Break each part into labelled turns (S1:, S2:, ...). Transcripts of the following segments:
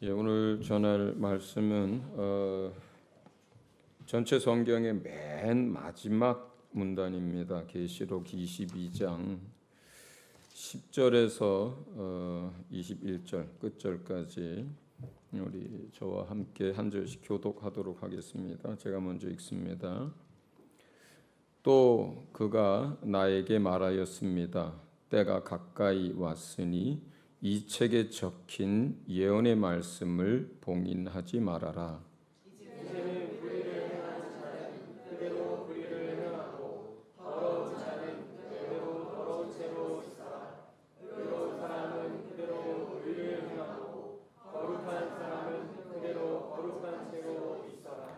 S1: 오늘 전할 말씀은 전체 성경의 맨 마지막 문단입니다. 계시록 22장 10절에서 21절 끝절까지 우리 저와 함께 한 절씩 교독하도록 하겠습니다. 제가 먼저 읽습니다. 또 그가 나에게 말하였습니다. 때가 가까이 왔으니 이 책에 적힌 예언의 말씀을 봉인하지 말아라.
S2: 이제는 불의를 행하는 자는 그대로 불의를 행하고 더러운 자는 그대로 더러운 채로 있어라. 의로운 사람은 그대로 의를 행하고 거룩한 사람은 그대로 거룩한 채로 있어라.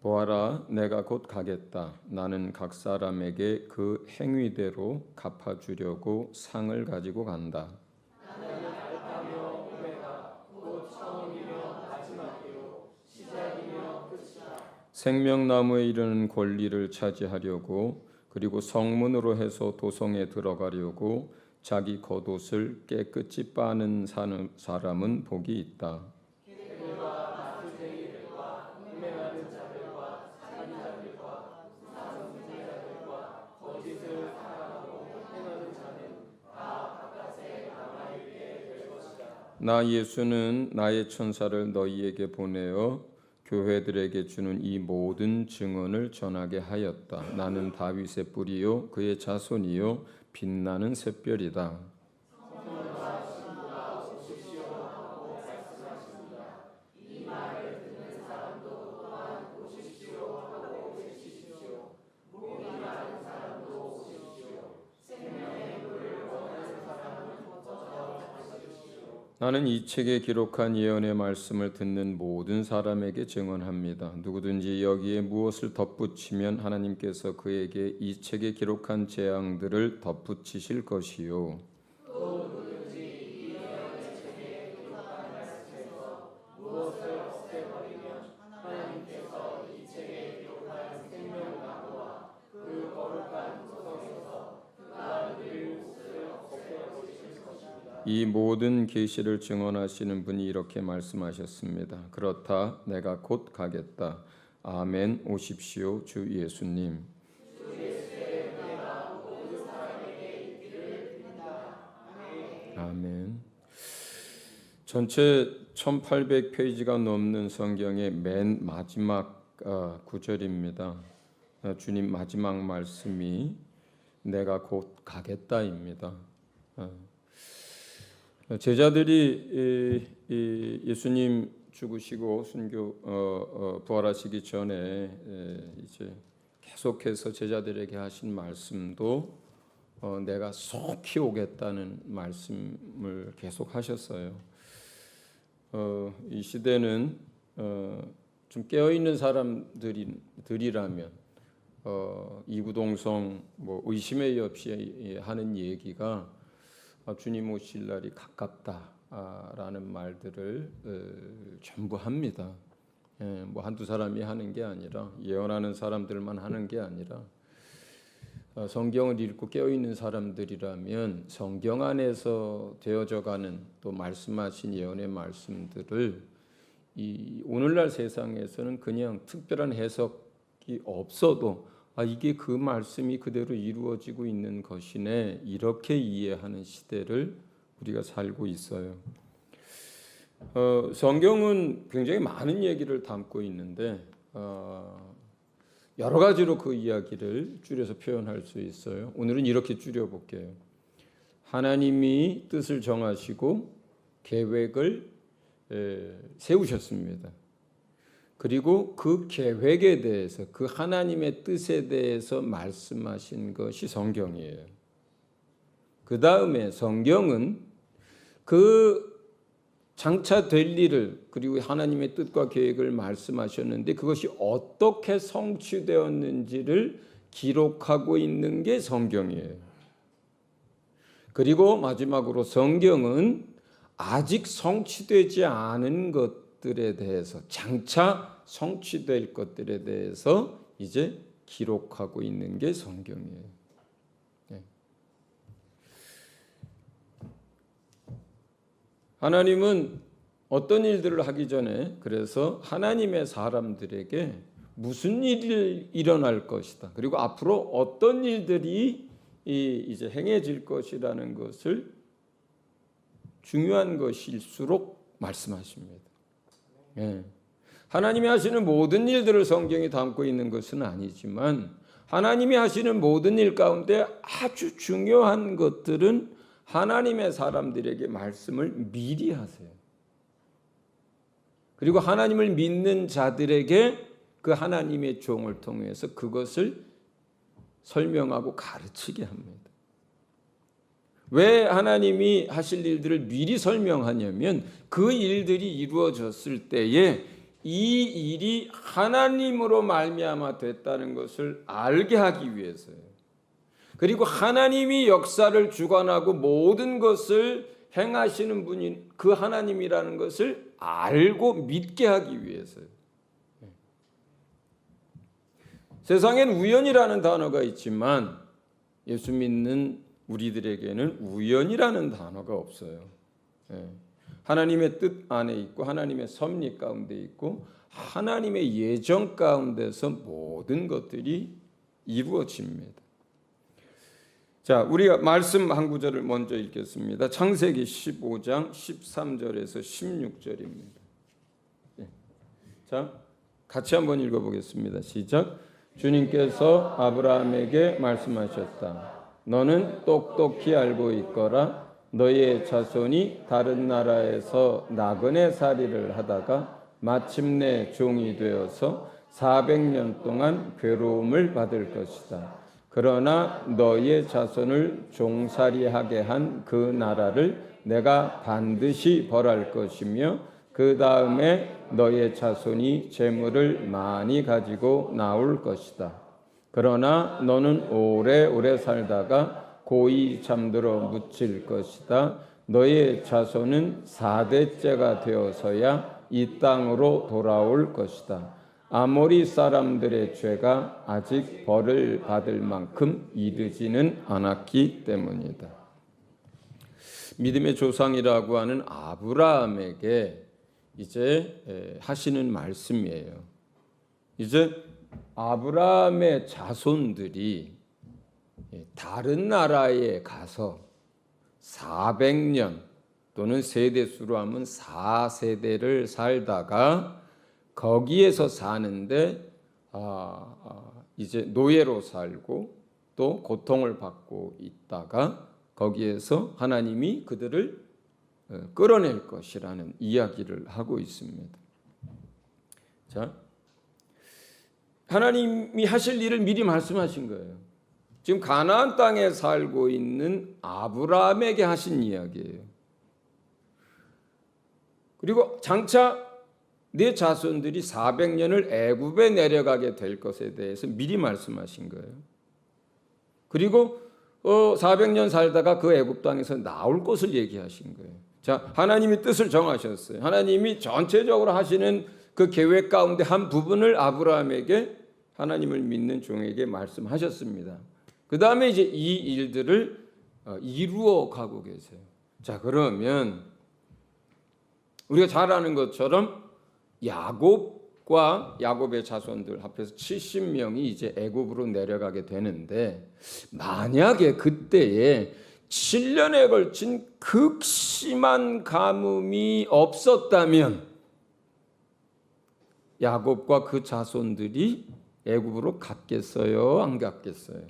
S1: 보아라, 내가 곧 가겠다. 나는 각 사람에게 그 행위대로 갚아주려고 상을 가지고 간다.
S2: 나는 알파며 오메가 곧 처음이며 마지막이요 시작이며 끝이다.
S1: 생명나무에 이르는 권리를 차지하려고 그리고 성문으로 해서 도성에 들어가려고 자기 겉옷을 깨끗이 빠는 사람은 복이 있다.
S2: 개들과 마술쟁이들과 음행하는 자들과 사기자들과 사성분자들과 거짓을 사랑하고 행하는 자는 다 바깥에 남아있게 될 것이다.
S1: 나 예수는 나의 천사를 너희에게 보내어 교회들에게 주는 이 모든 증언을 전하게 하였다. 나는 다윗의 뿌리요 그의 자손이요 빛나는 샛별이다. 나는 이 책에 기록한 예언의 말씀을 듣는 모든 사람에게 증언합니다. 누구든지 여기에 무엇을 덧붙이면 하나님께서 그에게 이 책에 기록한 재앙들을 덧붙이실 것이요.
S2: 또 누구든지 이 예언의 책에 기록한 말씀에서 무엇을 없애버리면 하나님께서 이 책에 기록한 생명나무와 그 거룩한 토성에서 그가 누릴 몫을 없애버리실 것입니다.
S1: 이 모든 계시를 증언하시는 분이 이렇게 말씀하셨습니다. 그렇다, 내가 곧 가겠다. 아멘. 오십시오, 주 예수님. 아멘. 전체 1800페이지가 넘는 성경의 맨 마지막 구절입니다. 주님 마지막 말씀이 내가 곧 가겠다입니다. 제자들이 예수님 죽으시고 순교 부활하시기 전에 이제 계속해서 제자들에게 하신 말씀도 내가 속히 오겠다는 말씀을 계속 하셨어요. 이 시대는 좀 깨어 있는 사람들이라면 이구동성 뭐 의심의 없이 하는 얘기가 주님 오실 날이 가깝다라는 말들을 전부 합니다. 뭐 한두 사람이 하는 게 아니라 예언하는 사람들만 하는 게 아니라 성경을 읽고 깨어있는 사람들이라면 성경 안에서 되어져가는 또 말씀하신 예언의 말씀들을 이 오늘날 세상에서는 그냥 특별한 해석이 없어도 이게 그 말씀이 그대로 이루어지고 있는 것이네 이렇게 이해하는 시대를 우리가 살고 있어요. 성경은 굉장히 많은 얘기를 담고 있는데 여러 가지로 그 이야기를 줄여서 표현할 수 있어요. 오늘은 이렇게 줄여볼게요. 하나님이 뜻을 정하시고 계획을 세우셨습니다. 그리고 그 계획에 대해서 그 하나님의 뜻에 대해서 말씀하신 것이 성경이에요. 그 다음에 성경은 그 장차 될 일을 그리고 하나님의 뜻과 계획을 말씀하셨는데 그것이 어떻게 성취되었는지를 기록하고 있는 게 성경이에요. 그리고 마지막으로 성경은 아직 성취되지 않은 것들에 대해서 장차 성취될 것들에 대해서 이제 기록하고 있는 게 성경이에요. 하나님은 어떤 일들을 하기 전에 그래서 하나님의 사람들에게 무슨 일이 일어날 것이다. 그리고 앞으로 어떤 일들이 이제 행해질 것이라는 것을 중요한 것일수록 말씀하십니다. 예. 하나님이 하시는 모든 일들을 성경이 담고 있는 것은 아니지만 하나님이 하시는 모든 일 가운데 아주 중요한 것들은 하나님의 사람들에게 말씀을 미리 하세요. 그리고 하나님을 믿는 자들에게 그 하나님의 종을 통해서 그것을 설명하고 가르치게 합니다. 왜 하나님이 하실 일들을 미리 설명하냐면 그 일들이 이루어졌을 때에 이 일이 하나님으로 말미암아 됐다는 것을 알게 하기 위해서예요. 그리고 하나님이 역사를 주관하고 모든 것을 행하시는 분인 그 하나님이라는 것을 알고 믿게 하기 위해서요. 세상엔 우연이라는 단어가 있지만 예수 믿는 우리들에게는 우연이라는 단어가 없어요. 하나님의 뜻 안에 있고 하나님의 섭리 가운데 있고 하나님의 예정 가운데서 모든 것들이 이루어집니다. 자, 우리가 말씀 한 구절을 먼저 읽겠습니다. 창세기 15장 13절에서 16절입니다. 자, 같이 한번 읽어보겠습니다. 시작. 주님께서 아브라함에게 말씀하셨다. 너는 똑똑히 알고 있거라. 너의 자손이 다른 나라에서 나그네 살이를 하다가 마침내 종이 되어서 400년 동안 괴로움을 받을 것이다. 그러나 너의 자손을 종살이하게 한 그 나라를 내가 반드시 벌할 것이며 그 다음에 너의 자손이 재물을 많이 가지고 나올 것이다. 그러나 너는 오래오래 살다가 고이 잠들어 묻힐 것이다. 너의 자손은 4대째가 되어서야 이 땅으로 돌아올 것이다. 아모리 사람들의 죄가 아직 벌을 받을 만큼 이르지는 않았기 때문이다. 믿음의 조상이라고 하는 아브라함에게 이제 하시는 말씀이에요. 이제 아브라함의 자손들이 다른 나라에 가서 400년 또는 세대수로 하면 4세대를 살다가 거기에서 사는데 이제 노예로 살고 또 고통을 받고 있다가 거기에서 하나님이 그들을 끌어낼 것이라는 이야기를 하고 있습니다. 자, 하나님이 하실 일을 미리 말씀하신 거예요. 지금 가나안 땅에 살고 있는 아브라함에게 하신 이야기예요. 그리고 장차 내 자손들이 400년을 애굽에 내려가게 될 것에 대해서 미리 말씀하신 거예요. 그리고 400년 살다가 그 애굽 땅에서 나올 것을 얘기하신 거예요. 자, 하나님이 뜻을 정하셨어요. 하나님이 전체적으로 하시는 그 계획 가운데 한 부분을 아브라함에게 하나님을 믿는 종에게 말씀하셨습니다. 그 다음에 이제 이 일들을 이루어 가고 계세요. 자, 그러면 우리가 잘 아는 것처럼 야곱과 야곱의 자손들 합해서 70명이 이제 애굽으로 내려가게 되는데 만약에 그때에 7년에 걸친 극심한 가뭄이 없었다면 야곱과 그 자손들이 애굽으로 갔겠어요? 안 갔겠어요?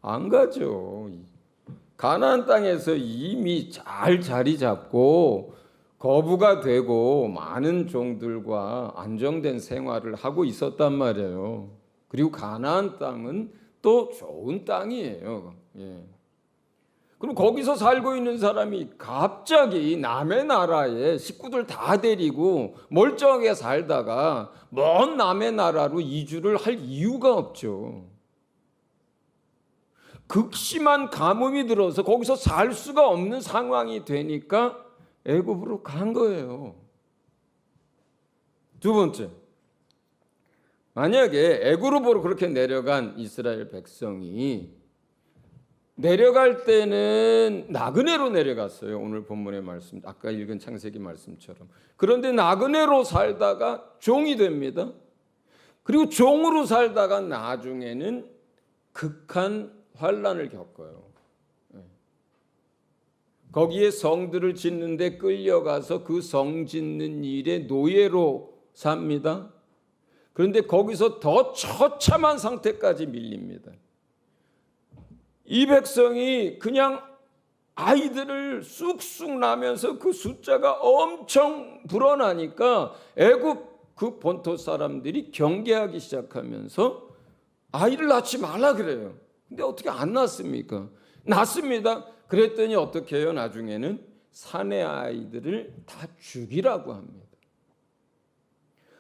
S1: 안 가죠. 가나안 땅에서 이미 잘 자리 잡고 거부가 되고 많은 종들과 안정된 생활을 하고 있었단 말이에요. 그리고 가나안 땅은 또 좋은 땅이에요. 예. 그럼 거기서 살고 있는 사람이 갑자기 남의 나라에 식구들 다 데리고 멀쩡하게 살다가 먼 남의 나라로 이주를 할 이유가 없죠. 극심한 가뭄이 들어서 거기서 살 수가 없는 상황이 되니까 애굽으로 간 거예요. 두 번째, 만약에 애굽으로 그렇게 내려간 이스라엘 백성이 내려갈 때는 나그네로 내려갔어요. 오늘 본문의 말씀, 아까 읽은 창세기 말씀처럼. 그런데 나그네로 살다가 종이 됩니다. 그리고 종으로 살다가 나중에는 극한 환난을 겪어요. 거기에 성들을 짓는데 끌려가서 그 성 짓는 일에 노예로 삽니다. 그런데 거기서 더 처참한 상태까지 밀립니다. 이 백성이 그냥 아이들을 쑥쑥 낳으면서 그 숫자가 엄청 불어나니까 애굽 그 본토 사람들이 경계하기 시작하면서 아이를 낳지 말라 그래요. 근데 어떻게 안 낳습니까? 낳습니다. 그랬더니 어떻게 해요? 나중에는 사내 아이들을 다 죽이라고 합니다.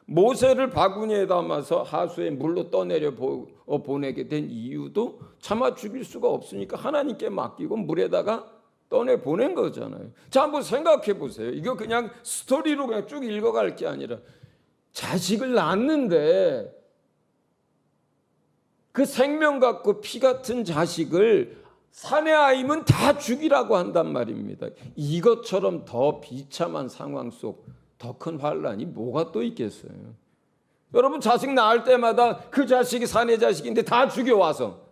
S1: 모세를 바구니에 담아서 하수에 물로 떠내려 보내게 된 이유도 차마 죽일 수가 없으니까 하나님께 맡기고 물에다가 떠내 보낸 거잖아요. 자, 한번 생각해 보세요. 이거 그냥 스토리로 그냥 쭉 읽어갈 게 아니라 자식을 낳는데 그 생명 같고 피 같은 자식을 사내 아이면 다 죽이라고 한단 말입니다. 이것처럼 더 비참한 상황 속 더 큰 환란이 뭐가 또 있겠어요? 여러분 자식 낳을 때마다 그 자식이 사내 자식인데 다 죽여와서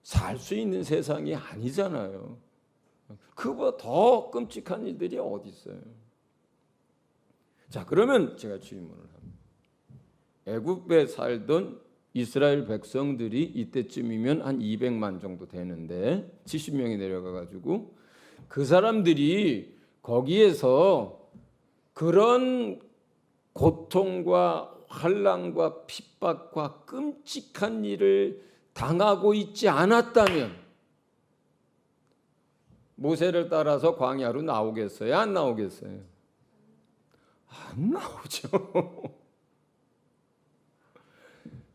S1: 살 수 있는 세상이 아니잖아요. 그보다 더 끔찍한 일들이 어디 있어요? 자, 그러면 제가 질문을 합니다. 애굽에 살던 이스라엘 백성들이 이때쯤이면 한 200만 정도 되는데 70명이 내려가 가지고 그 사람들이 거기에서 그런 고통과 환난과 핍박과 끔찍한 일을 당하고 있지 않았다면 모세를 따라서 광야로 나오겠어요? 안 나오겠어요? 안 나오죠.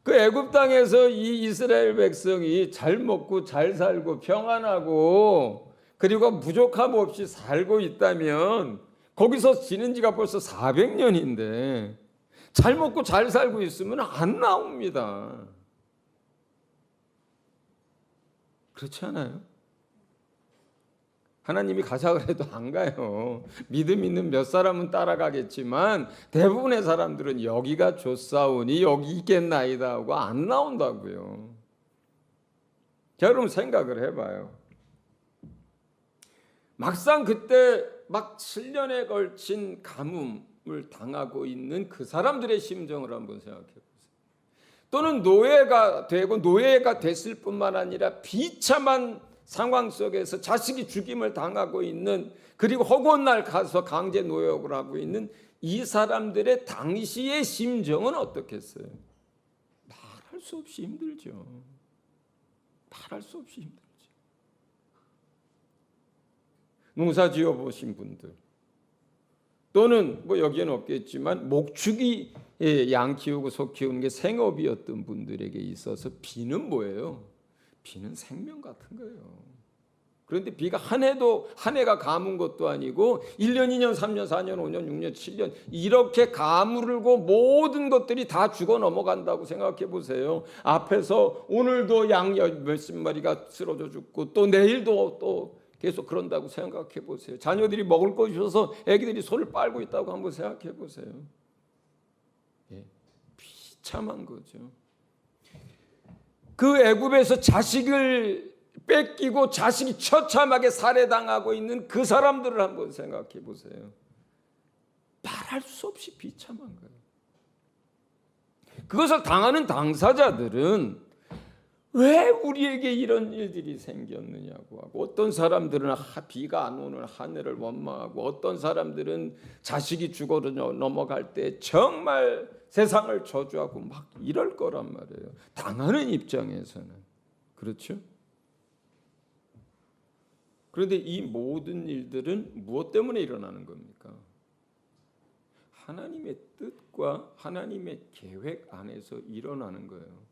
S1: 그 애굽 땅에서 이 이스라엘 백성이 잘 먹고 잘 살고 평안하고 그리고 부족함 없이 살고 있다면 거기서 지낸 지가 벌써 400년인데 잘 먹고 잘 살고 있으면 안 나옵니다. 그렇지 않아요? 하나님이 가자 그래도 안 가요. 믿음 있는 몇 사람은 따라가겠지만 대부분의 사람들은 여기가 좋사오니 여기 있겠나이다 하고 안 나온다고요. 자, 여러분 생각을 해봐요. 막상 그때 막 7년에 걸친 가뭄을 당하고 있는 그 사람들의 심정을 한번 생각해 보세요. 또는 노예가 되고 노예가 됐을 뿐만 아니라 비참한 상황 속에서 자식이 죽임을 당하고 있는 그리고 허구한 날 가서 강제 노역을 하고 있는 이 사람들의 당시의 심정은 어떻겠어요? 말할 수 없이 힘들죠. 말할 수 없이 힘들죠. 농사 지어 보신 분들 또는 뭐 여기에는 없겠지만 목축이 양 키우고 소 키우는 게 생업이었던 분들에게 있어서 비는 뭐예요? 비는 생명 같은 거예요. 그런데 비가 한 해가 가문 것도 아니고 1년, 2년, 3년, 4년, 5년, 6년, 7년 이렇게 가물고 모든 것들이 다 죽어 넘어간다고 생각해 보세요. 앞에서 오늘도 양 몇십 마리가 쓰러져 죽고 또 내일도 또 계속 그런다고 생각해 보세요. 자녀들이 먹을 것이 없어서 애기들이 소를 빨고 있다고 한번 생각해 보세요. 예, 비참한 거죠. 그 애굽에서 자식을 뺏기고 자식이 처참하게 살해당하고 있는 그 사람들을 한번 생각해 보세요. 말할 수 없이 비참한 거예요. 그것을 당하는 당사자들은 왜 우리에게 이런 일들이 생겼느냐고 하고 어떤 사람들은 비가 안 오는 하늘을 원망하고 어떤 사람들은 자식이 죽어 넘어갈 때 정말 세상을 저주하고 막 이럴 거란 말이에요. 당하는 입장에서는. 그렇죠? 그런데 이 모든 일들은 무엇 때문에 일어나는 겁니까? 하나님의 뜻과 하나님의 계획 안에서 일어나는 거예요.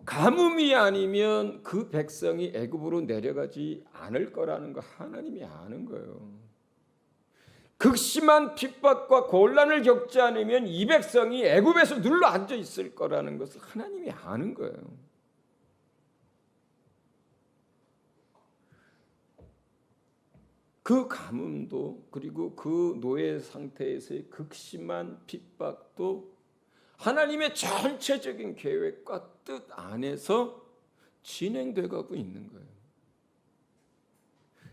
S1: 가뭄이 아니면 그 백성이 애굽으로 내려가지 않을 거라는 거 하나님이 아는 거예요. 극심한 핍박과 곤란을 겪지 않으면 이 백성이 애굽에서 눌러 앉아 있을 거라는 것을 하나님이 아는 거예요. 그 가뭄도 그리고 그 노예 상태에서의 극심한 핍박도 하나님의 전체적인 계획과 뜻 안에서 진행돼 가고 있는 거예요.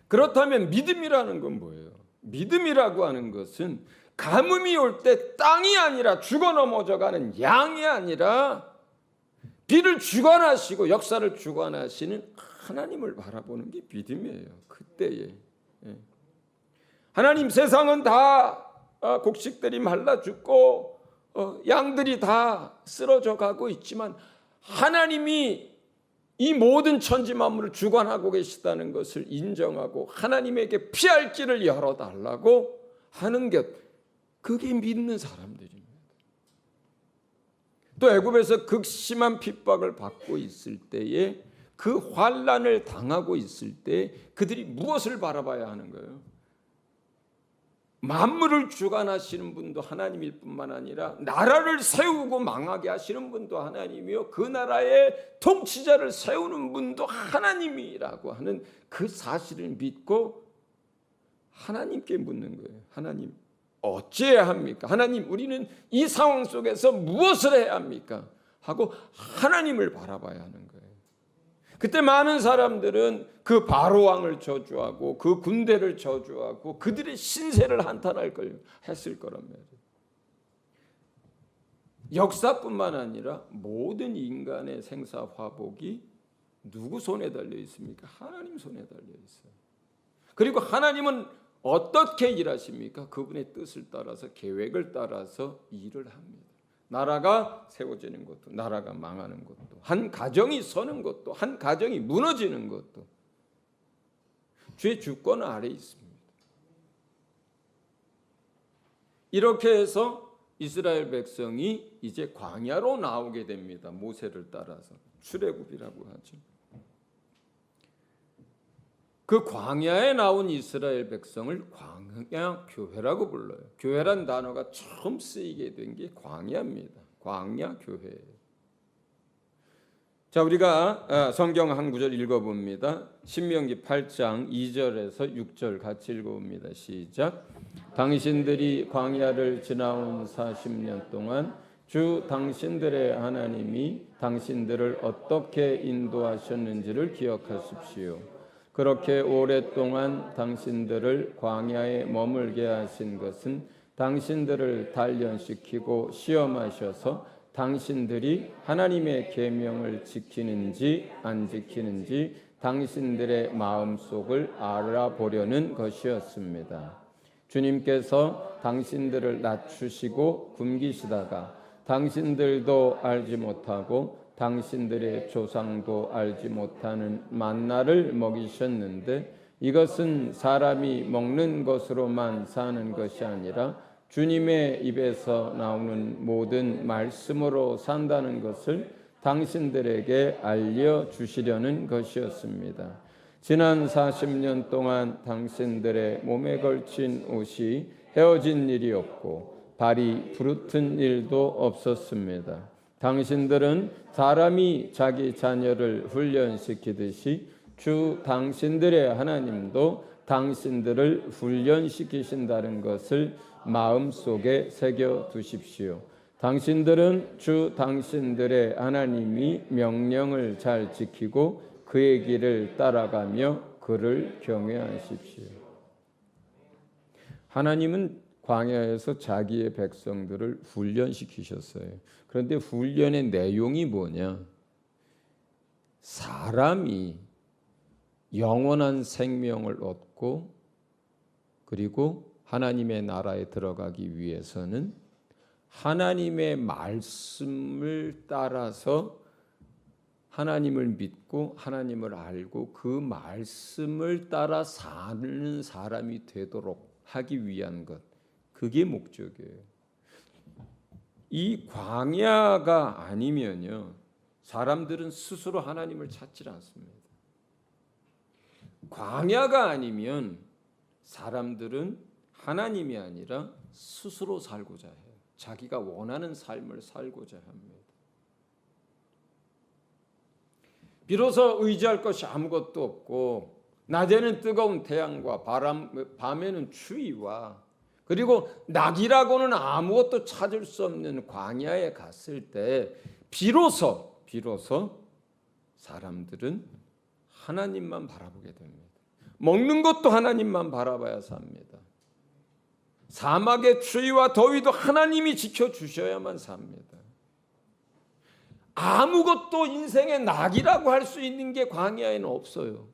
S1: 그렇다면 믿음이라는 건 뭐예요? 믿음이라고 하는 것은 가뭄이 올 때 땅이 아니라 죽어 넘어져가는 양이 아니라 비를 주관하시고 역사를 주관하시는 하나님을 바라보는 게 믿음이에요. 그때에 하나님, 세상은 다 곡식들이 말라 죽고 양들이 다 쓰러져 가고 있지만 하나님이 이 모든 천지 만물을 주관하고 계시다는 것을 인정하고 하나님에게 피할 길을 열어달라고 하는 것, 그게 믿는 사람들입니다. 또 애굽에서 극심한 핍박을 받고 있을 때에 그 환난을 당하고 있을 때 그들이 무엇을 바라봐야 하는 거예요? 만물을 주관하시는 분도 하나님일 뿐만 아니라 나라를 세우고 망하게 하시는 분도 하나님이요, 그 나라의 통치자를 세우는 분도 하나님이라고 하는 그 사실을 믿고 하나님께 묻는 거예요. 하나님, 어찌해야 합니까? 하나님, 우리는 이 상황 속에서 무엇을 해야 합니까? 하고 하나님을 바라봐야 하는 거예요. 그때 많은 사람들은 그 바로 왕을 저주하고 그 군대를 저주하고 그들의 신세를 한탄할 걸 했을 거란 말이에요. 역사뿐만 아니라 모든 인간의 생사화복이 누구 손에 달려 있습니까? 하나님 손에 달려 있어요. 그리고 하나님은 어떻게 일하십니까? 그분의 뜻을 따라서, 계획을 따라서 일을 합니다. 나라가 세워지는 것도, 나라가 망하는 것도, 한 가정이 서는 것도, 한 가정이 무너지는 것도 주의 주권 아래 있습니다. 이렇게 해서 이스라엘 백성이 이제 광야로 나오게 됩니다. 모세를 따라서 출애굽이라고 하죠. 그 광야에 나온 이스라엘 백성을 광야 교회라고 불러요. 교회란 단어가 처음 쓰이게 된 게 광야입니다. 광야 교회. 자, 우리가 성경 한 구절 읽어봅니다. 신명기 8장 2절에서 6절 같이 읽어봅니다. 시작. 당신들이 광야를 지나온 40년 동안 주 당신들의 하나님이 당신들을 어떻게 인도하셨는지를 기억하십시오. 그렇게 오랫동안 당신들을 광야에 머물게 하신 것은 당신들을 단련시키고 시험하셔서 당신들이 하나님의 계명을 지키는지 안 지키는지 당신들의 마음속을 알아보려는 것이었습니다. 주님께서 당신들을 낮추시고 굶기시다가 당신들도 알지 못하고 당신들의 조상도 알지 못하는 만나를 먹이셨는데 이것은 사람이 먹는 것으로만 사는 것이 아니라 주님의 입에서 나오는 모든 말씀으로 산다는 것을 당신들에게 알려주시려는 것이었습니다. 지난 40년 동안 당신들의 몸에 걸친 옷이 헤어진 일이 없고 발이 부르튼 일도 없었습니다. 당신들은 사람이 자기 자녀를 훈련시키듯이 주 당신들의 하나님도 당신들을 훈련시키신다는 것을 마음속에 새겨 두십시오. 당신들은 주 당신들의 하나님이 명령을 잘 지키고 그의 길을 따라가며 그를 경외하십시오. 하나님은 광야에서 자기의 백성들을 훈련시키셨어요. 그런데 훈련의 내용이 뭐냐? 사람이 영원한 생명을 얻고 그리고 하나님의 나라에 들어가기 위해서는 하나님의 말씀을 따라서 하나님을 믿고 하나님을 알고 그 말씀을 따라 사는 사람이 되도록 하기 위한 것, 그게 목적이에요. 이 광야가 아니면요, 사람들은 스스로 하나님을 찾지 않습니다. 광야가 아니면 사람들은 하나님이 아니라 스스로 살고자 해요. 자기가 원하는 삶을 살고자 합니다. 비로소 의지할 것이 아무것도 없고 낮에는 뜨거운 태양과 바람, 밤에는 추위와 그리고 낙이라고는 아무것도 찾을 수 없는 광야에 갔을 때 비로소 사람들은 하나님만 바라보게 됩니다. 먹는 것도 하나님만 바라봐야 삽니다. 사막의 추위와 더위도 하나님이 지켜주셔야만 삽니다. 아무것도 인생의 낙이라고 할 수 있는 게 광야에는 없어요.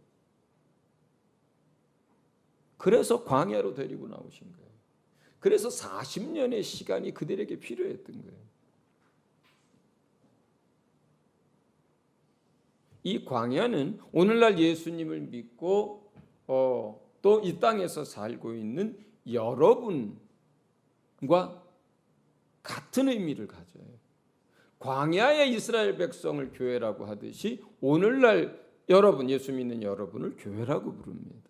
S1: 그래서 광야로 데리고 나오신 거예요. 그래서 40년의 시간이 그들에게 필요했던 거예요. 이 광야는 오늘날 예수님을 믿고 또 이 땅에서 살고 있는 여러분과 같은 의미를 가져요. 광야의 이스라엘 백성을 교회라고 하듯이 오늘날 여러분, 예수 믿는 여러분을 교회라고 부릅니다.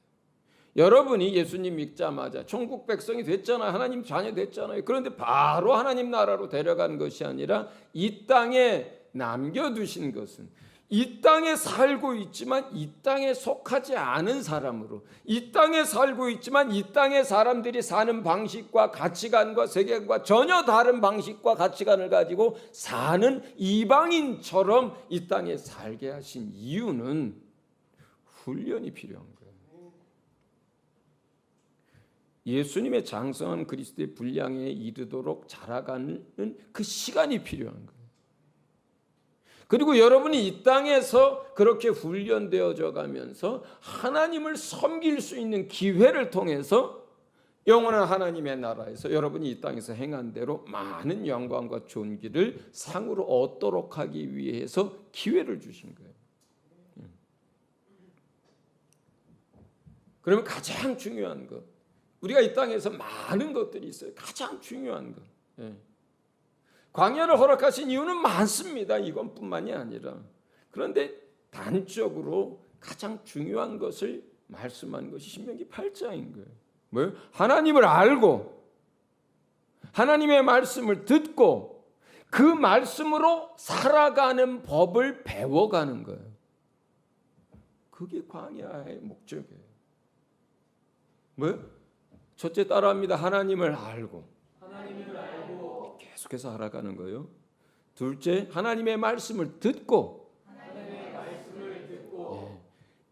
S1: 여러분이 예수님 믿자마자 천국 백성이 됐잖아요. 하나님 자녀 됐잖아요. 그런데 바로 하나님 나라로 데려간 것이 아니라 이 땅에 남겨두신 것은 이 땅에 살고 있지만 이 땅에 속하지 않은 사람으로, 이 땅에 살고 있지만 이 땅의 사람들이 사는 방식과 가치관과 세계관과 전혀 다른 방식과 가치관을 가지고 사는 이방인처럼 이 땅에 살게 하신 이유는 훈련이 필요한 거예요. 예수님의 장성한 그리스도의 분량에 이르도록 자라가는 그 시간이 필요한 거예요. 그리고 여러분이 이 땅에서 그렇게 훈련되어져 가면서 하나님을 섬길 수 있는 기회를 통해서 영원한 하나님의 나라에서 여러분이 이 땅에서 행한 대로 많은 영광과 존귀를 상으로 얻도록 하기 위해서 기회를 주신 거예요. 그러면 가장 중요한 것, 우리가 이 땅에서 많은 것들이 있어요. 가장 중요한 것, 광야를 허락하신 이유는 많습니다. 이것뿐만이 아니라. 그런데 단적으로 가장 중요한 것을 말씀한 것이 신명기 8장인 거예요. 뭐예요? 하나님을 알고 하나님의 말씀을 듣고 그 말씀으로 살아가는 법을 배워가는 거예요. 그게 광야의 목적이에요. 뭐예요? 첫째 따라합니다. 하나님을 알고 계속해서 알아가는 거예요. 둘째, 하나님의 말씀을 듣고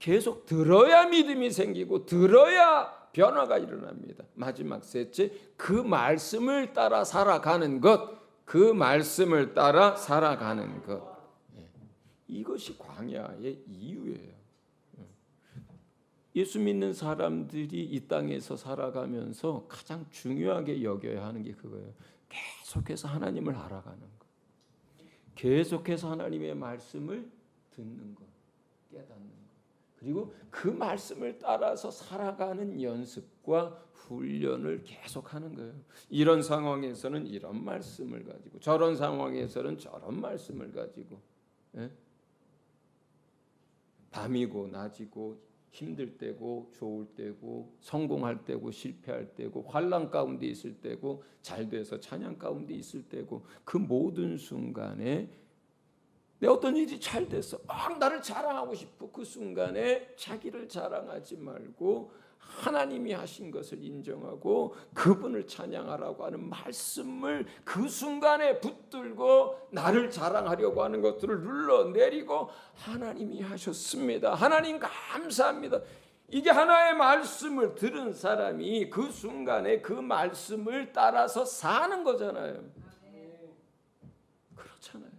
S1: 계속 들어야 믿음이 생기고 들어야 변화가 일어납니다. 마지막 셋째, 그 말씀을 따라 살아가는 것, 그 말씀을 따라 살아가는 것. 이것이 광야의 이유예요. 예수 믿는 사람들이 이 땅에서 살아가면서 가장 중요하게 여겨야 하는 게 그거예요. 계속해서 하나님을 알아가는 것, 계속해서 하나님의 말씀을 듣는 것, 깨닫는 것, 그리고 그 말씀을 따라서 살아가는 연습과 훈련을 계속하는 거예요. 이런 상황에서는 이런 말씀을 가지고, 저런 상황에서는 저런 말씀을 가지고, 밤이고 낮이고 힘들 때고 좋을 때고 성공할 때고 실패할 때고 환난 가운데 있을 때고 잘 돼서 찬양 가운데 있을 때고 그 모든 순간에 내 어떤 일이 잘 됐어 막 나를 자랑하고 싶어. 그 순간에 자기를 자랑하지 말고 하나님이 하신 것을 인정하고 그분을 찬양하라고 하는 말씀을 그 순간에 붙들고 나를 자랑하려고 하는 것들을 눌러내리고 하나님이 하셨습니다. 하나님 감사합니다. 이게 하나의 말씀을 들은 사람이 그 순간에 그 말씀을 따라서 사는 거잖아요. 그렇잖아요.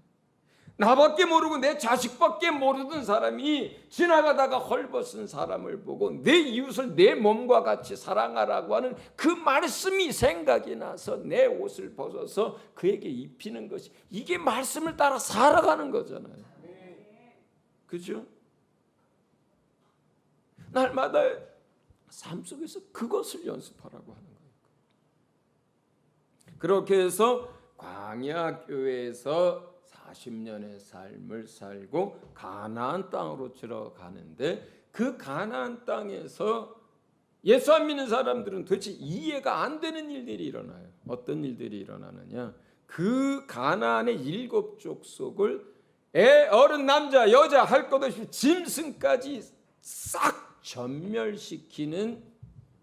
S1: 나밖에 모르고 내 자식밖에 모르던 사람이 지나가다가 헐벗은 사람을 보고 내 이웃을 내 몸과 같이 사랑하라고 하는 그 말씀이 생각이 나서 내 옷을 벗어서 그에게 입히는 것이, 이게 말씀을 따라 살아가는 거잖아요. 그죠? 날마다 삶 속에서 그것을 연습하라고 하는 거예요. 그렇게 해서 광야 교회에서 40년의 삶을 살고 가나안 땅으로 들어가는데, 그 가나안 땅에서 예수 안 믿는 사람들은 도대체 이해가 안 되는 일들이 일어나요. 어떤 일들이 일어나느냐? 그 가나안의 7족속을 어른 남자 여자 할 것 없이 짐승까지 싹 전멸시키는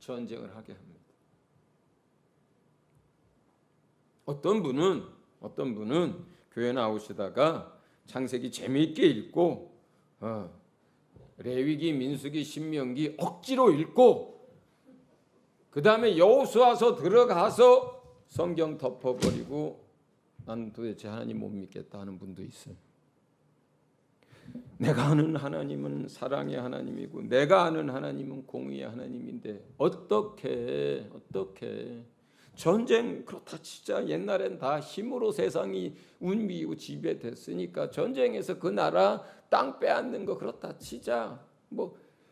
S1: 전쟁을 하게 합니다. 어떤 분은 교회 나오시다가 창세기 재미있게 읽고 레위기, 민수기, 신명기 억지로 읽고 그 다음에 여호수아서 들어가서 성경 덮어버리고 난 도대체 하나님 못 믿겠다 하는 분도 있어요. 내가 아는 하나님은 사랑의 하나님이고 내가 아는 하나님은 공의의 하나님인데 어떻게 전쟁 그렇다 치자. 옛날엔 다 힘으로 세상이 운미고 지배됐으니까 전쟁에서 그 나라 땅 빼앗는 거 그렇다 치자.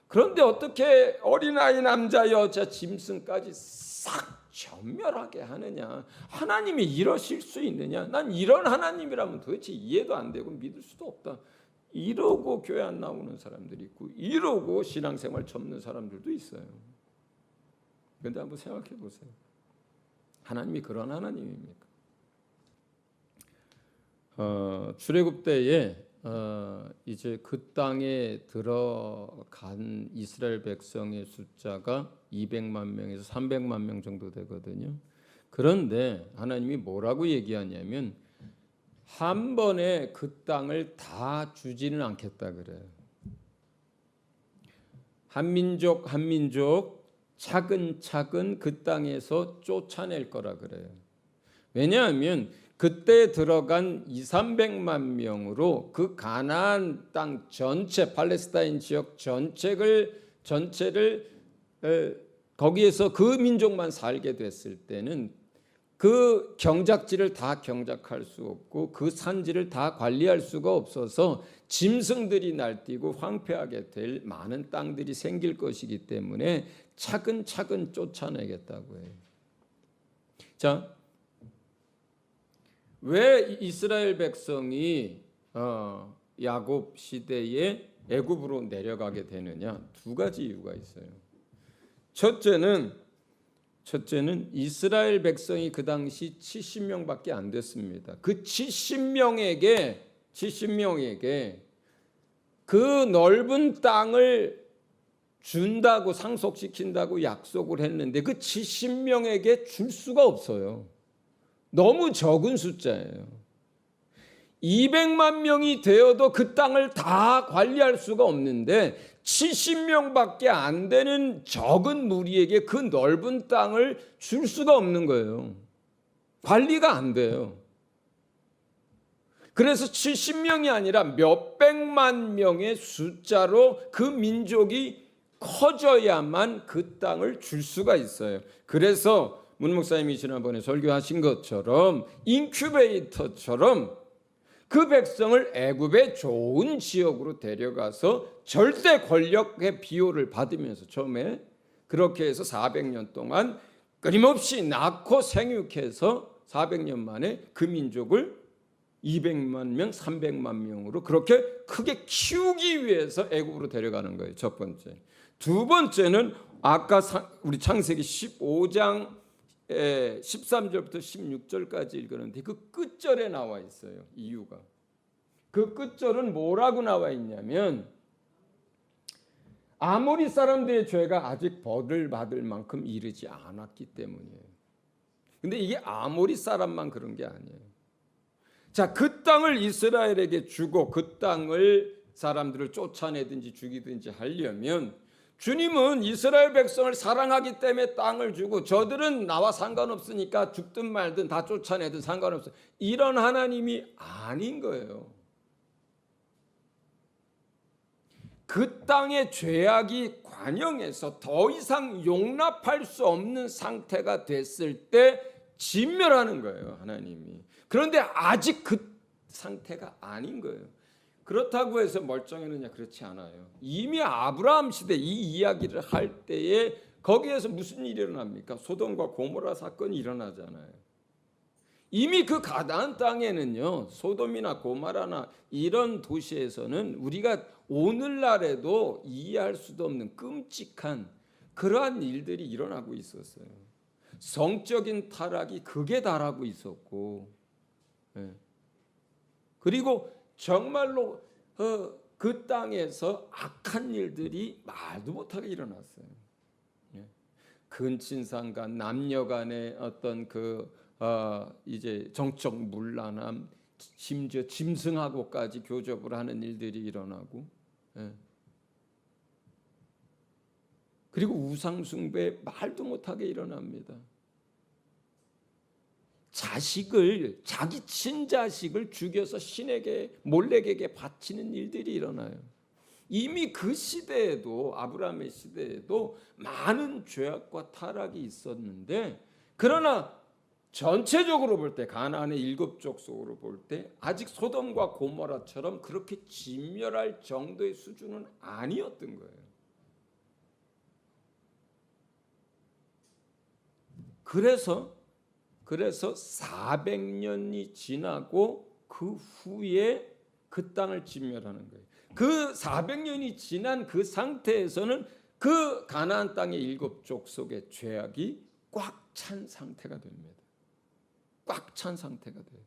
S1: 그런데 어떻게 어린아이 남자 여자 짐승까지 싹 전멸하게 하느냐. 하나님이 이러실 수 있느냐. 난 이런 하나님이라면 도대체 이해도 안 되고 믿을 수도 없다. 이러고 교회 안 나오는 사람들이 있고 이러고 신앙생활 접는 사람들도 있어요. 그런데 한번 생각해 보세요. 하나님이 그런 하나님입니까? 출애굽 때에 이제 그 땅에 들어간 이스라엘 백성의 숫자가 200만 명에서 300만 명 정도 되거든요. 그런데 하나님이 뭐라고 얘기하냐면 한 번에 그 땅을 다 주지는 않겠다 그래요. 한 민족 차근차근 그 땅에서 쫓아낼 거라 그래요. 왜냐하면 그때 들어간 200~300만 명으로 그 가나안 땅 전체 팔레스타인 지역 전체를 거기에서 그 민족만 살게 됐을 때는 그 경작지를 다 경작할 수 없고 그 산지를 다 관리할 수가 없어서 짐승들이 날뛰고 황폐하게 될 많은 땅들이 생길 것이기 때문에 차근차근 쫓아내겠다고 해요. 자, 왜 이스라엘 백성이 야곱 시대에 애굽으로 내려가게 되느냐? 두 가지 이유가 있어요. 첫째는 이스라엘 백성이 그 당시 70명밖에 안 됐습니다. 그 70명에게 그 넓은 땅을 준다고 상속시킨다고 약속을 했는데 그 70명에게 줄 수가 없어요. 너무 적은 숫자예요. 200만 명이 되어도 그 땅을 다 관리할 수가 없는데 70명밖에 안 되는 적은 무리에게 그 넓은 땅을 줄 수가 없는 거예요. 관리가 안 돼요. 그래서 70명이 아니라 몇백만 명의 숫자로 그 민족이 커져야만 그 땅을 줄 수가 있어요. 그래서 문 목사님이 지난번에 설교하신 것처럼 인큐베이터처럼 그 백성을 애굽의 좋은 지역으로 데려가서 절대 권력의 비호를 받으면서 처음에 그렇게 해서 400년 동안 끊임없이 낳고 생육해서 400년 만에 그 민족을 200만 명, 300만 명으로 그렇게 크게 키우기 위해서 애굽으로 데려가는 거예요. 첫 번째. 두 번째는 아까 우리 창세기 15장 13절부터 16절까지 읽었는데 그 끝절에 나와 있어요. 이유가. 그 끝절은 뭐라고 나와 있냐면 아모리 사람들의 죄가 아직 벌을 받을 만큼 이르지 않았기 때문이에요. 근데 이게 아모리 사람만 그런 게 아니에요. 자, 그 땅을 이스라엘에게 주고 그 땅을 사람들을 쫓아내든지 죽이든지 하려면 주님은 이스라엘 백성을 사랑하기 때문에 땅을 주고 저들은 나와 상관없으니까 죽든 말든 다 쫓아내든 상관없어. 이런 하나님이 아닌 거예요. 그 땅의 죄악이 관영해서 더 이상 용납할 수 없는 상태가 됐을 때 진멸하는 거예요, 하나님이. 그런데 아직 그 상태가 아닌 거예요. 그렇다고 해서 멀쩡했느냐? 그렇지 않아요. 이미 아브라함 시대 이 이야기를 할 때에 거기에서 무슨 일이 일어납니까? 소돔과 고모라 사건이 일어나잖아요. 이미 그 가나안 땅에는요, 소돔이나 고모라나 이런 도시에서는 우리가 오늘날에도 이해할 수도 없는 끔찍한 그러한 일들이 일어나고 있었어요. 성적인 타락이 극에 달하고 있었고, 그리고 정말로 그 땅에서 악한 일들이 말도 못하게 일어났어요. 근친상간, 남녀간의 어떤 이제 정적 문란함, 심지어 짐승하고까지 교접을 하는 일들이 일어나고, 그리고 우상숭배 말도 못하게 일어납니다. 자기 친자식을 죽여서 신에게 몰렉에게 바치는 일들이 일어나요. 이미 그 시대에도, 아브라함의 시대에도 많은 죄악과 타락이 있었는데, 그러나 전체적으로 볼 때, 가나안의 7족속으로 볼 때 아직 소돔과 고모라처럼 그렇게 진멸할 정도의 수준은 아니었던 거예요. 그래서 400년이 지나고 그 후에 그 땅을 진멸하는 거예요. 그 400년이 지난 그 상태에서는 그 가나안 땅의 7족속의 죄악이 꽉 찬 상태가 됩니다. 꽉 찬 상태가 돼요.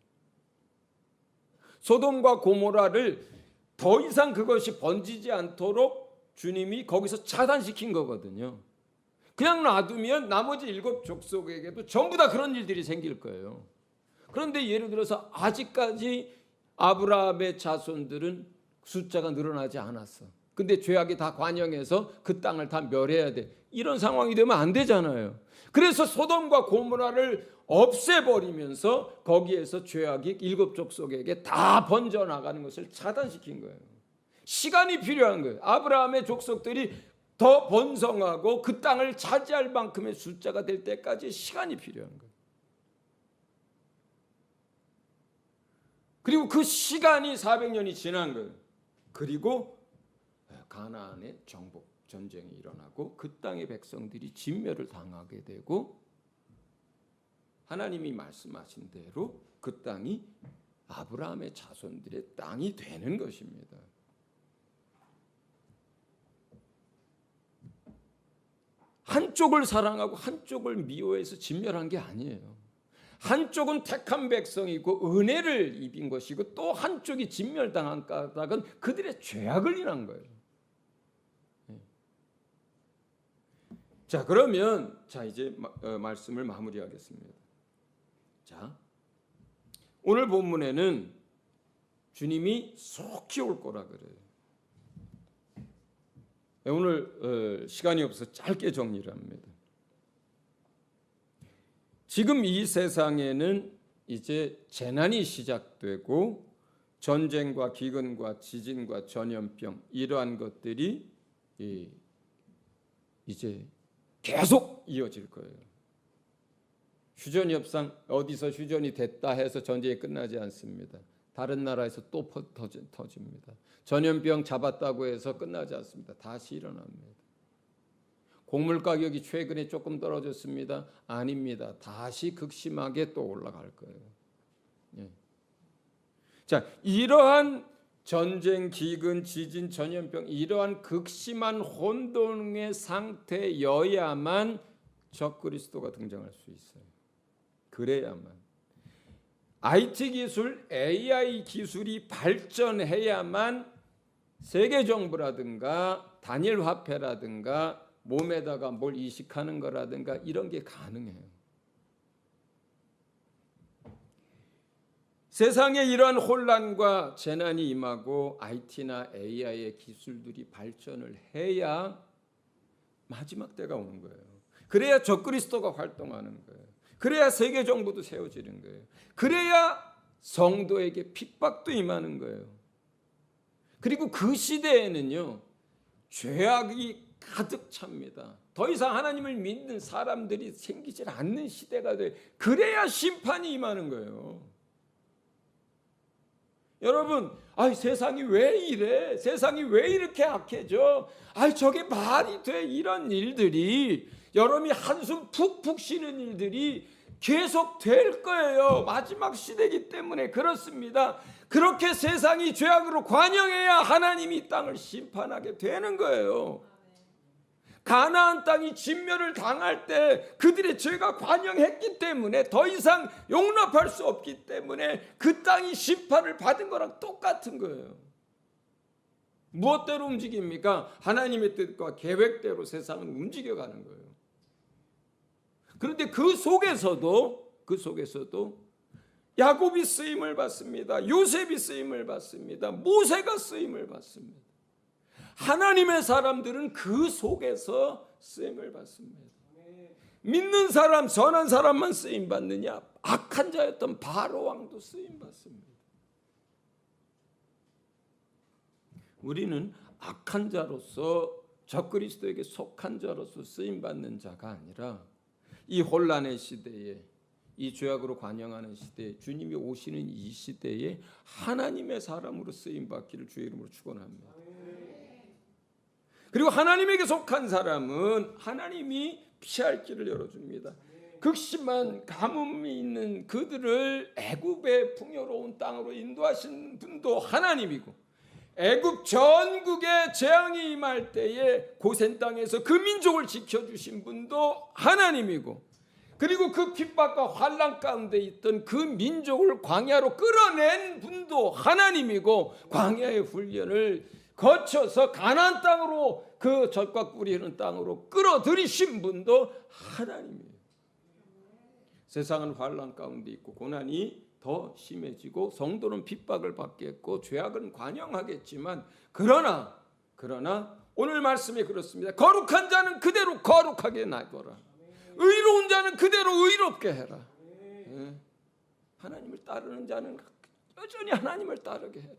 S1: 소돔과 고모라를 더 이상 그것이 번지지 않도록 주님이 거기서 차단시킨 거거든요. 그냥 놔두면 나머지 7족속에게도 전부 다 그런 일들이 생길 거예요. 그런데 예를 들어서 아직까지 아브라함의 자손들은 숫자가 늘어나지 않았어. 근데 죄악이 다 관영해서 그 땅을 다 멸해야 돼. 이런 상황이 되면 안 되잖아요. 그래서 소돔과 고모라를 없애버리면서 거기에서 죄악이 7족속에게 다 번져나가는 것을 차단시킨 거예요. 시간이 필요한 거예요. 아브라함의 족속들이 더 번성하고 그 땅을 차지할 만큼의 숫자가 될 때까지 시간이 필요한 거예요. 그리고 그 시간이 400년이 지난 거예요. 그리고 가나안의 정복 전쟁이 일어나고 그 땅의 백성들이 진멸을 당하게 되고, 하나님이 말씀하신 대로 그 땅이 아브라함의 자손들의 땅이 되는 것입니다. 한쪽을 사랑하고 한쪽을 미워해서 진멸한 게 아니에요. 한쪽은 택한 백성이고 은혜를 입은 것이고, 또 한쪽이 진멸당한 까닭은 그들의 죄악을 인한 거예요. 자, 그러면 이제 말씀을 마무리하겠습니다. 자, 오늘 본문에는 주님이 속히 올 거라 그래요. 오늘 시간이 없어서 짧게 정리를 합니다. 지금 이 세상에는 이제 재난이 시작되고 전쟁과 기근과 지진과 전염병, 이러한 것들이 이제 계속 이어질 거예요. 휴전이 협상, 어디서 휴전이 됐다 해서 전쟁이 끝나지 않습니다. 다른 나라에서 또 터집니다. 전염병 잡았다고 해서 끝나지 않습니다. 다시 일어납니다. 곡물 가격이 최근에 조금 떨어졌습니다. 아닙니다. 다시 극심하게 또 올라갈 거예요. 예. 자, 이러한 전쟁, 기근, 지진, 전염병, 이러한 극심한 혼돈의 상태여야만 적그리스도가 등장할 수 있어요. 그래야만. IT 기술, AI 기술이 발전해야만 세계 정부라든가 단일 화폐라든가 몸에다가 뭘 이식하는 거라든가 이런 게 가능해요. 세상에 이러한 혼란과 재난이 임하고 IT나 AI의 기술들이 발전을 해야 마지막 때가 오는 거예요. 그래야 적그리스도가 활동하는 거예요. 그래야 세계 정부도 세워지는 거예요. 그래야 성도에게 핍박도 임하는 거예요. 그리고 그 시대에는요, 죄악이 가득 찹니다. 더 이상 하나님을 믿는 사람들이 생기질 않는 시대가 돼. 그래야 심판이 임하는 거예요. 여러분, 세상이 왜 이래? 세상이 왜 이렇게 악해져? 저게 말이 돼? 이런 일들이, 여러분이 한숨 푹푹 쉬는 일들이 계속 될 거예요. 마지막 시대이기 때문에 그렇습니다. 그렇게 세상이 죄악으로 관영해야 하나님이 땅을 심판하게 되는 거예요. 가나안 땅이 진멸을 당할 때 그들의 죄가 관영했기 때문에 더 이상 용납할 수 없기 때문에 그 땅이 심판을 받은 거랑 똑같은 거예요. 무엇대로 움직입니까? 하나님의 뜻과 계획대로 세상은 움직여가는 거예요. 그런데 그 속에서도 야곱이 쓰임을 받습니다. 요셉이 쓰임을 받습니다. 모세가 쓰임을 받습니다. 하나님의 사람들은 그 속에서 쓰임을 받습니다. 믿는 사람, 선한 사람만 쓰임 받느냐? 악한 자였던 바로 왕도 쓰임 받습니다. 우리는 악한 자로서 적그리스도에게 속한 자로서 쓰임 받는 자가 아니라 이 혼란의 시대에, 이 죄악으로 관영하는 시대에, 주님이 오시는 이 시대에 하나님의 사람으로 쓰임 받기를 주의 이름으로 축원합니다. 그리고 하나님에게 속한 사람은 하나님이 피할 길을 열어줍니다. 극심한 가뭄이 있는 그들을 애굽의 풍요로운 땅으로 인도하신 분도 하나님이고, 애굽 전국에 재앙이 임할 때에 고센 땅에서 그 민족을 지켜주신 분도 하나님이고, 그리고 그 핍박과 환난 가운데 있던 그 민족을 광야로 끌어낸 분도 하나님이고, 광야의 훈련을 거쳐서 가나안 땅으로, 그 젖과 꿀이 흐르는 땅으로 끌어들이신 분도 하나님이에요. 세상은 환난 가운데 있고 고난이 더 심해지고 성도는 핍박을 받겠고 죄악은 관영하겠지만, 그러나 오늘 말씀이 그렇습니다. 거룩한 자는 그대로 거룩하게 놔둬라. 의로운 자는 그대로 의롭게 해라. 하나님을 따르는 자는 여전히 하나님을 따르게 해라.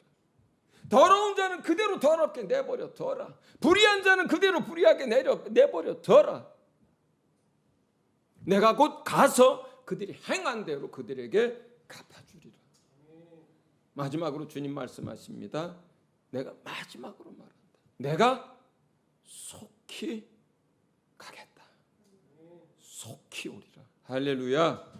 S1: 더러운 자는 그대로 더럽게 내버려 둬라. 불의한 자는 그대로 불의하게 내버려 둬라. 내가 곧 가서 그들이 행한 대로 그들에게 갚아주리라. 마지막으로 주님 말씀하십니다. 내가 마지막으로 말한다. 내가 속히 가겠다. 속히 오리라. 할렐루야.